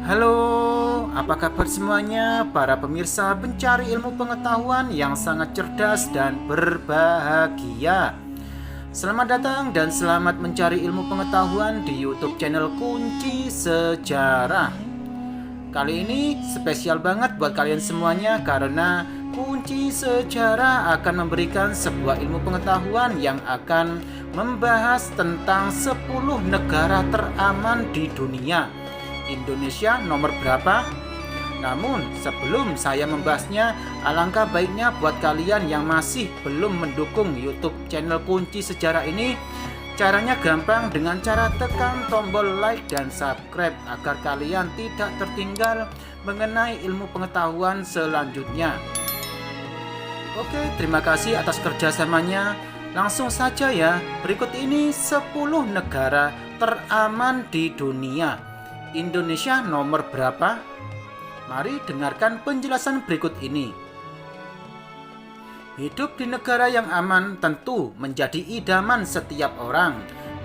Halo, apa kabar semuanya para pemirsa pencari ilmu pengetahuan yang sangat cerdas dan berbahagia. Selamat datang dan selamat mencari ilmu pengetahuan di YouTube channel Kunci Sejarah. Kali ini spesial banget buat kalian semuanya karena Kunci Sejarah akan memberikan sebuah ilmu pengetahuan yang akan membahas tentang 10 negara teraman di dunia. Indonesia nomor berapa? Namun sebelum saya membahasnya, alangkah baiknya buat kalian yang masih belum mendukung YouTube channel Kunci Sejarah ini, caranya gampang dengan cara tekan tombol like dan subscribe agar kalian tidak tertinggal mengenai ilmu pengetahuan selanjutnya. Oke, terima kasih atas kerjasamanya. Langsung saja ya, berikut ini 10 negara teraman di dunia. Indonesia nomor berapa? Mari dengarkan penjelasan berikut ini. Hidup di negara yang aman tentu menjadi idaman setiap orang.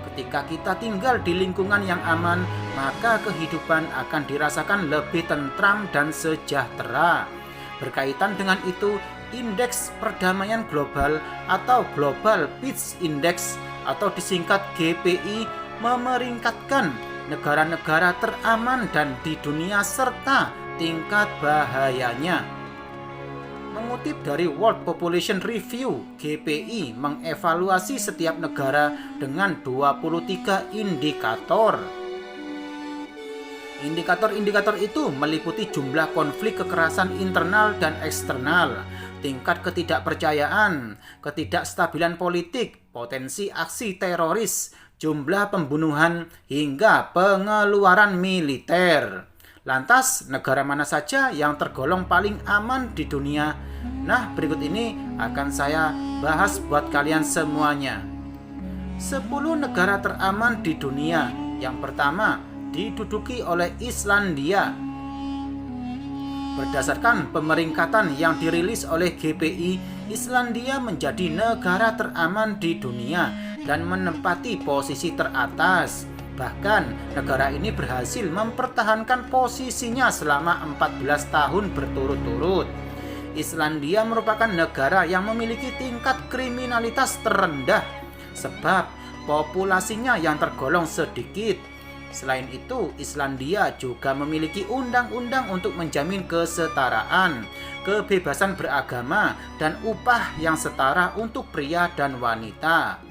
Ketika kita tinggal di lingkungan yang aman, maka kehidupan akan dirasakan lebih tentram dan sejahtera. Berkaitan dengan itu, Indeks Perdamaian Global atau Global Peace Index atau disingkat GPI memeringkatkan negara-negara teraman dan di dunia serta tingkat bahayanya. Mengutip dari World Population Review, GPI mengevaluasi setiap negara dengan 23 indikator. Indikator-indikator itu meliputi jumlah konflik kekerasan internal dan eksternal, tingkat ketidakpercayaan, ketidakstabilan politik, potensi aksi teroris, jumlah pembunuhan, hingga pengeluaran militer. Lantas, negara mana saja yang tergolong paling aman di dunia? Nah, berikut ini akan saya bahas buat kalian semuanya. 10 negara teraman di dunia. Yang pertama, diduduki oleh Islandia. Berdasarkan pemeringkatan yang dirilis oleh GPI, Islandia menjadi negara teraman di dunia dan menempati posisi teratas. Bahkan, negara ini berhasil mempertahankan posisinya selama 14 tahun berturut-turut. Islandia merupakan negara yang memiliki tingkat kriminalitas terendah sebab populasinya yang tergolong sedikit. Selain itu, Islandia juga memiliki undang-undang untuk menjamin kesetaraan, kebebasan beragama, dan upah yang setara untuk pria dan wanita.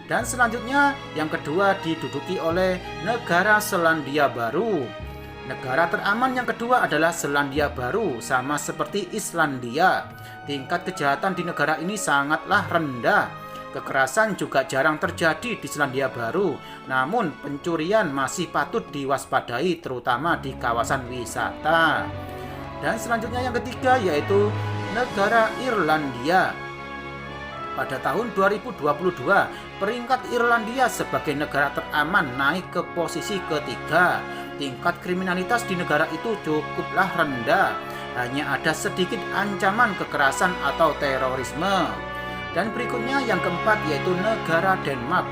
Dan selanjutnya, yang kedua diduduki oleh negara Selandia Baru. Negara teraman yang kedua adalah Selandia Baru, sama seperti Islandia. Tingkat kejahatan di negara ini sangatlah rendah. Kekerasan juga jarang terjadi di Selandia Baru, namun pencurian masih patut diwaspadai terutama di kawasan wisata. Dan selanjutnya yang ketiga yaitu negara Irlandia. Pada tahun 2022, peringkat Irlandia sebagai negara teraman naik ke posisi ketiga. Tingkat kriminalitas di negara itu cukuplah rendah, hanya ada sedikit ancaman kekerasan atau terorisme. Dan berikutnya yang keempat yaitu negara Denmark.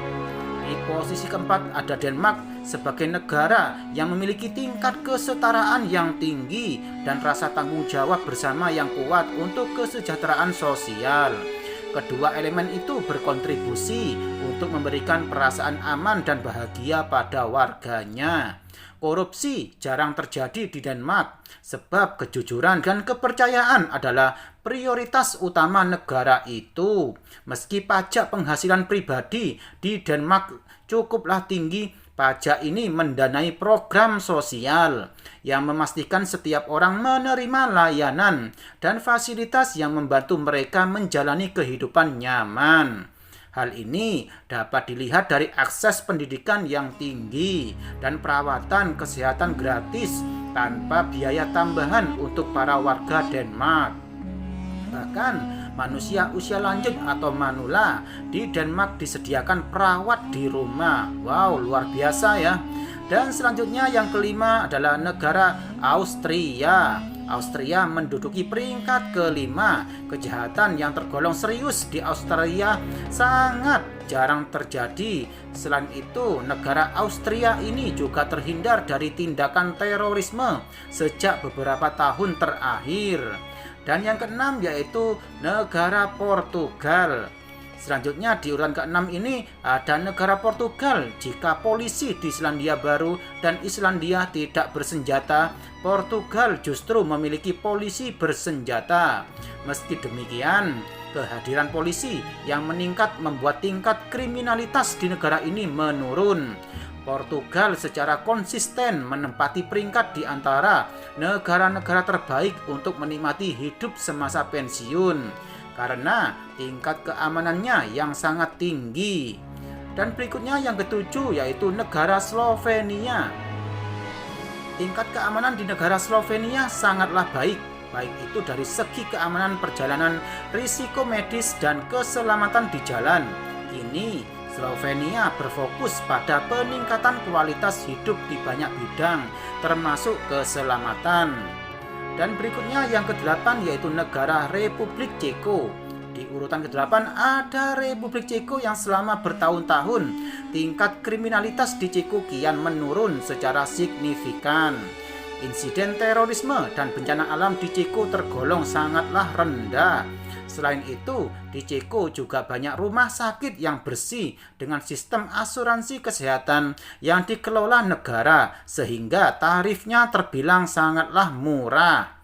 Di posisi keempat ada Denmark sebagai negara yang memiliki tingkat kesetaraan yang tinggi dan rasa tanggung jawab bersama yang kuat untuk kesejahteraan sosial. Kedua elemen itu berkontribusi untuk memberikan perasaan aman dan bahagia pada warganya. Korupsi jarang terjadi di Denmark sebab kejujuran dan kepercayaan adalah prioritas utama negara itu. Meski pajak penghasilan pribadi di Denmark cukuplah tinggi, pajak ini mendanai program sosial yang memastikan setiap orang menerima layanan dan fasilitas yang membantu mereka menjalani kehidupan nyaman. Hal ini dapat dilihat dari akses pendidikan yang tinggi dan perawatan kesehatan gratis tanpa biaya tambahan untuk para warga Denmark. Bahkan manusia usia lanjut atau manula di Denmark disediakan perawat di rumah. Wow, luar biasa ya. Dan selanjutnya yang kelima adalah negara Austria. Austria menduduki peringkat kelima. Kejahatan yang tergolong serius di Austria sangat jarang terjadi. Selain itu, negara Austria ini juga terhindar dari tindakan terorisme sejak beberapa tahun terakhir. Dan yang keenam yaitu negara Portugal. Selanjutnya di urutan ke-6 ini ada negara Portugal. Jika polisi di Selandia Baru dan Islandia tidak bersenjata, Portugal justru memiliki polisi bersenjata. Meski demikian, kehadiran polisi yang meningkat membuat tingkat kriminalitas di negara ini menurun. Portugal secara konsisten menempati peringkat di antara negara-negara terbaik untuk menikmati hidup semasa pensiun karena tingkat keamanannya yang sangat tinggi. Dan berikutnya yang ketujuh yaitu negara Slovenia. Tingkat keamanan di negara Slovenia sangatlah baik itu dari segi keamanan perjalanan, risiko medis, dan keselamatan di jalan. Kini Slovenia berfokus pada peningkatan kualitas hidup di banyak bidang, termasuk keselamatan. Dan berikutnya yang ke-8 yaitu negara Republik Ceko. Di urutan ke-8 ada Republik Ceko yang selama bertahun-tahun tingkat kriminalitas di Ceko kian menurun secara signifikan. Insiden terorisme dan bencana alam di Ceko tergolong sangatlah rendah. Selain itu, di Ceko juga banyak rumah sakit yang bersih dengan sistem asuransi kesehatan yang dikelola negara sehingga tarifnya terbilang sangatlah murah.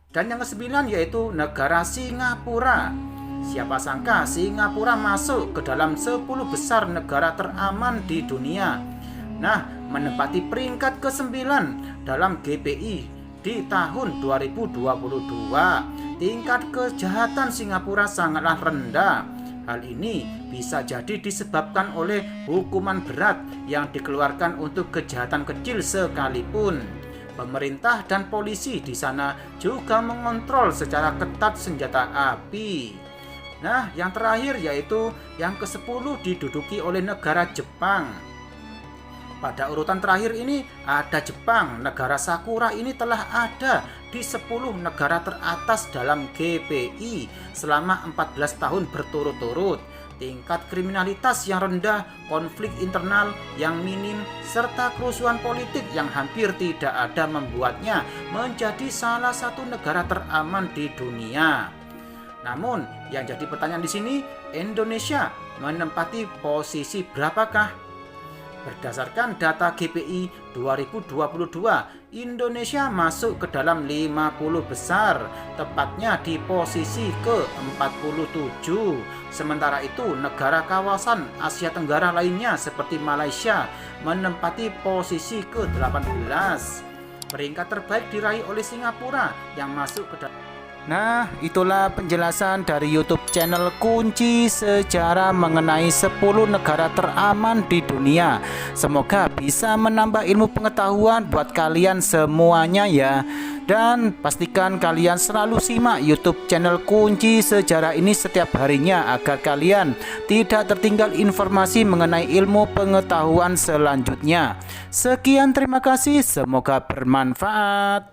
Dan yang ke-9 yaitu negara Singapura. Siapa sangka Singapura masuk ke dalam 10 besar negara teraman di dunia. Nah, menempati peringkat ke-9 dalam GPI di tahun 2022. Tingkat kejahatan Singapura sangatlah rendah. Hal ini bisa jadi disebabkan oleh hukuman berat yang dikeluarkan untuk kejahatan kecil sekalipun. Pemerintah dan polisi di sana juga mengontrol secara ketat senjata api. Nah, yang terakhir yaitu yang ke-10 diduduki oleh negara Jepang. Pada urutan terakhir ini ada Jepang. Negara Sakura ini telah ada di 10 negara teratas dalam GPI selama 14 tahun berturut-turut. Tingkat kriminalitas yang rendah, konflik internal yang minim, serta kerusuhan politik yang hampir tidak ada membuatnya menjadi salah satu negara teraman di dunia. Namun, yang jadi pertanyaan di sini, Indonesia menempati posisi berapakah? Berdasarkan data GPI 2022, Indonesia masuk ke dalam 50 besar, tepatnya di posisi ke-47. Sementara itu, negara kawasan Asia Tenggara lainnya seperti Malaysia menempati posisi ke-18. Peringkat terbaik diraih oleh Singapura yang masuk ke dalam. Nah, itulah penjelasan dari YouTube channel Kunci Sejarah mengenai 10 negara teraman di dunia. Semoga bisa menambah ilmu pengetahuan buat kalian semuanya ya. Dan pastikan kalian selalu simak YouTube channel Kunci Sejarah ini setiap harinya agar kalian tidak tertinggal informasi mengenai ilmu pengetahuan selanjutnya. Sekian, terima kasih, semoga bermanfaat.